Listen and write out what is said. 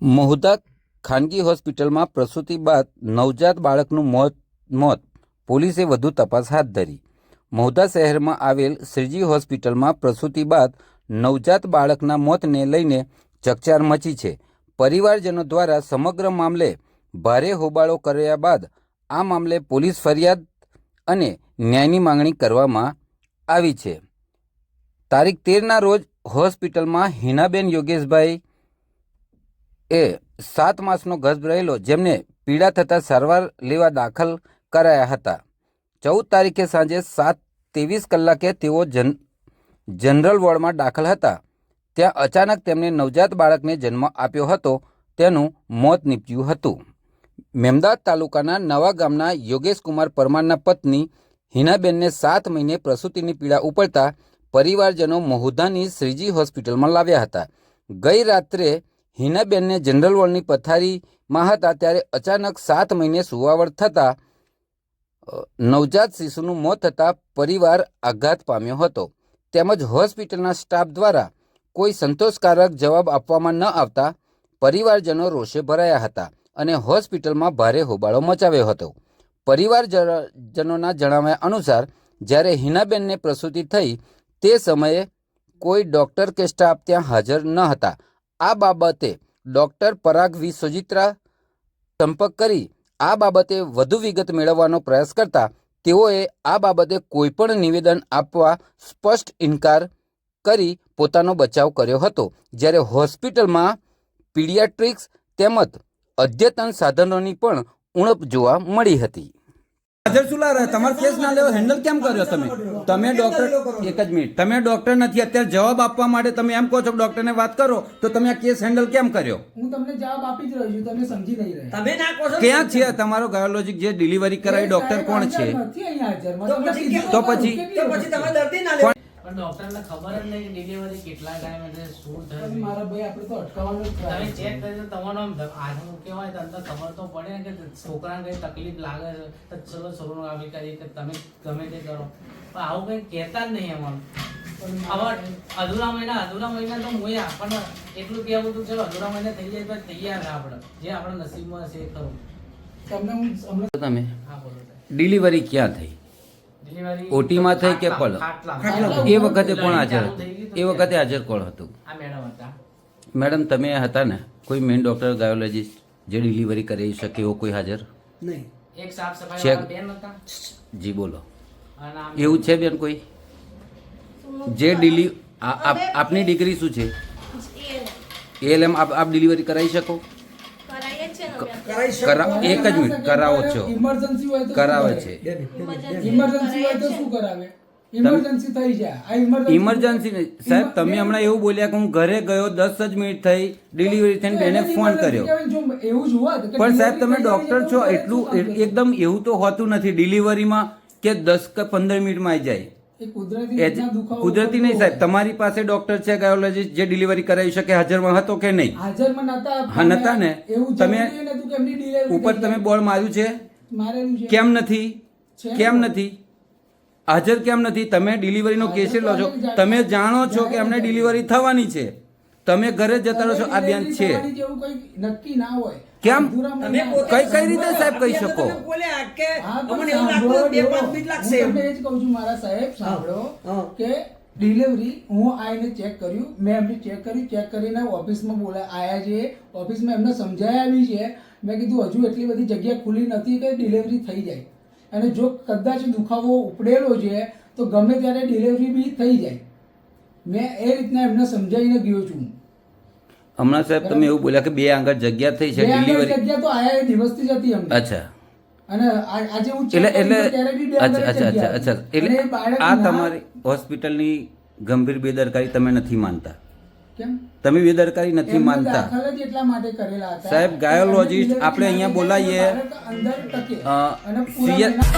મહુધા ખાનગી હોસ્પિટલમાં પ્રસૂતિ બાદ નવજાત બાળકનું મોત પોલીસે વધુ તપાસ હાથ ધરી। મહુધા શહેરમાં આવેલ શ્રીજી હોસ્પિટલમાં પ્રસૂતિ બાદ નવજાત બાળકના મોતને લઈને ચકચાર મચી છે। પરિવારજનો દ્વારા સમગ્ર મામલે ભારે હોબાળો કર્યા બાદ આ મામલે પોલીસ ફરિયાદ અને ન્યાયની માંગણી કરવામાં આવી છે। તારીખ 13ના રોજ હોસ્પિટલમાં હિનાબેન યોગેશભાઈ 7 માસનો ગર્ભ રહેલો જેમને પીડા થતાં સારવાર લેવા દાખલ કરાયા હતા। 14 તારીખે સાંજે 7:23 કલાકે તેઓ જનરલ વોર્ડમાં દાખલ હતા। ત્યાં અચાનક તેમને નવજાત બાળકને જન્મ આપ્યો હતો। તેનું મોત નીપજ્યું હતું। મેમદાદ તાલુકાના નવા ગામના યોગેશકુમાર પરમારના પત્ની હિનાબેનને 7 મહિને પ્રસૂતિની પીડા ઉપડતા પરિવારજનો મહુધાની શ્રીજી હોસ્પિટલમાં લાવ્યા હતા। ગઈ રાત્રે હિનાબેનને જનરલ વોર્ડની પથારીમાં હતા ત્યારે અચાનક 7 મહિને સુવાવડ થતાં નવજાત શિશુનું મોત થતાં પરિવાર આઘાત પામ્યો હતો। તેમજ હોસ્પિટલના સ્ટાફ દ્વારા કોઈ સંતોષકારક જવાબ આપવામાં ન આવતા પરિવારજનો રોષે ભરાયા હતા અને હોસ્પિટલમાં ભારે હોબાળો મચાવ્યો હતો। પરિવારજનોના જણાવ્યા અનુસાર જ્યારે હિનાબેનને પ્રસૂતિ થઈ તે સમયે કોઈ ડૉક્ટર કે સ્ટાફ ત્યાં હાજર ન હતા। આ બાબતે ડૉક્ટર પરાગ વિસોજિત્રા સંપર્ક કરી આ બાબતે વધુ વિગત મેળવવાનો પ્રયાસ કરતા તેઓએ આ બાબતે કોઈપણ નિવેદન આપવા સ્પષ્ટ ઇનકાર કરી પોતાનો બચાવ કર્યો હતો। જ્યારે હોસ્પિટલમાં પીડિયાટ્રિક્સ તેમજ અદ્યતન સાધનોની પણ ઉણપ જોવા મળી હતી। હાજર શું લા રહ્યા તમારો કેસ ના લેવો હેન્ડલ કેમ કર્યો તમે ડોક્ટર એક જ મિનિટ તમે ડોક્ટર નથી અત્યારે જવાબ આપવા માટે તમે એમ કહો છો ડોક્ટરને વાત કરો તો તમે આ કેસ હેન્ડલ કેમ કર્યો? હું તમને જવાબ આપી જ રહ્યો છું, તમે સમજી નહીં રહ્યા। તમે ના કહો છો ક્યાં છે તમારો ગાયોલોજિક જે ડિલિવરી કરાવી ડોક્ટર કોણ છે? નથી અહીંયા હાજર। તો પછી તમે દર્દી ના લે પણ ડોક્ટરને ખબર જ નહીં કે ડિલિવરી કેટલા ટાઈમ એટલે શું થયું। મારા ભાઈ આપણે તો અટકાવવાનું જ તમે try ચેક કરી તો તમારો આજનું કહેવાય તો અંદર ખબર તો પડે ને કે છોકરાને કઈ તકલીફ લાગે છે તો ચલો સોનોગ્રાફી કરી કે તમે ગમે તે કરો, પણ આવું કંઈ કહેતા જ નહીં અમારું। હવે અધૂરા મહિના તો મોયા પણ એટલું કહેવું હતું ચલો અધૂરા મહિના થઈ જાય તો તૈયાર છે આપણે જે આપણા નસીબમાં છે એ ખરું। તમને હું હમણાં તમે હા બોલો ડિલિવરી ક્યાં થઈ? ડિલિવરી ઓટીમાં થઈ કે પલ? એ વખતે કોણ હાજર હતું? એ વખતે હાજર કોણ હતું? આ મેડમ હતા। મેડમ તમે હતા ને? કોઈ મેઇન ડૉક્ટર ગાયોલોજિસ્ટ જે ડિલિવરી કરી શકે એવો કોઈ હાજર? નહીં એક સાફ સફાઈ ચેક વાળા બેન હતા જી બોલો। અને આમ એવું છે બેન કોઈ જે આપની ડિગ્રી શું છે? ALM આપ ડિલિવરી કરાવી શકો? એક જ મિનિટ કરાવો છો? ઇમરજન્સી હોય તો કરાવે છે। ઇમરજન્સી હોય તો શું કરાવે? ઇમરજન્સી થઈ જાય આ ઇમરજન્સી ઇમરજન્સી નહીં સાહેબ, તમે હમણાં એવું બોલ્યા કે હું ઘરે ગયો 10 જ મિનિટ થઈ ડિલિવરી થઈને બેને ફોન કર્યો, એવું જ હોત કે પણ સાહેબ તમે delivery ડૉક્ટર છો થઈ એટલું જાય તો એકદમ એવું તો હોતું નથી ડિલિવરીમાં કે 10 કે 15 મિનિટમાં આવી જાય। એ કુદરતી રીતના દુખાવો કુદરતી નહીં સાહેબ, તમારી પાસે ડૉક્ટર છે ગાયોલોજિસ્ટ જે ડિલિવરી કરાવી શકે, હાજરમાં હતો કે નહીં? હાજરમાં નતા। હા, નતા ને? એવું તમે જરૂરી નતું કે એમની delivery ઉપર થઈ તમે જાય। બોર્ડ માર્યું છે? મારેલું છે। કેમ નથી? છે કેમ ને? નથી હાજર? કેમ નથી? તમે ડિલિવરીનો કેસ લો છો, તમે જાણો છો કે અમને ડિલિવરી થવાની છે, તમે ઘરે જતા રહો છો, આ બેન છે થવાની જેવું કોઈ નક્કી ના હોય। કેમ? અધૂરા તમે મહિના- પોતે કઈ રીતે સાહેબ કહી શકો? તમે બોલ્યા કે હા, પણ અમને એવું સાંભળો, લાગતું 2-5 હું મિનિટ લાગશે તમને એ જ કહું છું મારા સાહેબ, સાંભળો હા. કે ડિલિવરી હું આવીને ચેક કર્યું, મેં એમને ચેક કર્યું, ચેક કરીને ઓફિસમાં આયા છે, ઓફિસમાં એમને સમજાયા બી છે। મેં કીધું હજુ એટલી બધી જગ્યા ખુલ્લી નથી કે ડિલિવરી થઈ જાય, અને જો કદાચ દુખાવો ઉપડેલો છે તો ગમે ત્યારે ડિલિવરી બી થઈ જાય। મેં એ રીતના એમને સમજાવીને ગયો છું। હમણાં સાહેબ તમે એવું બોલ્યા કે 2 આંગળ જગ્યા થઈ છે બે આગળ ડિલિવરી? જગ્યા તો આયા એ દિવસથી જ હતી અમને, અચ્છા અને આજે હું check એટલે કર્યું તો ત્યારે બી બે આગળ અચ્છા અચ્છા જગ્યા અચ્છા હતી। એટલે અને એ બાળક આ ના- તમારી હોસ્પિટલની ગંભીર બેદરકારી તમે નથી માનતા? કેમ? તમે બેદરકારી નથી એમને માનતા દાખલ જ એટલા માટે કરેલા હતા સાહેબ, કે ગાયોલોજિસ્ટ એમને આપણે અહીંયા delivery બોલાવીએ, બાળક અંદર ટકે અ, અને પૂરા CR મહિના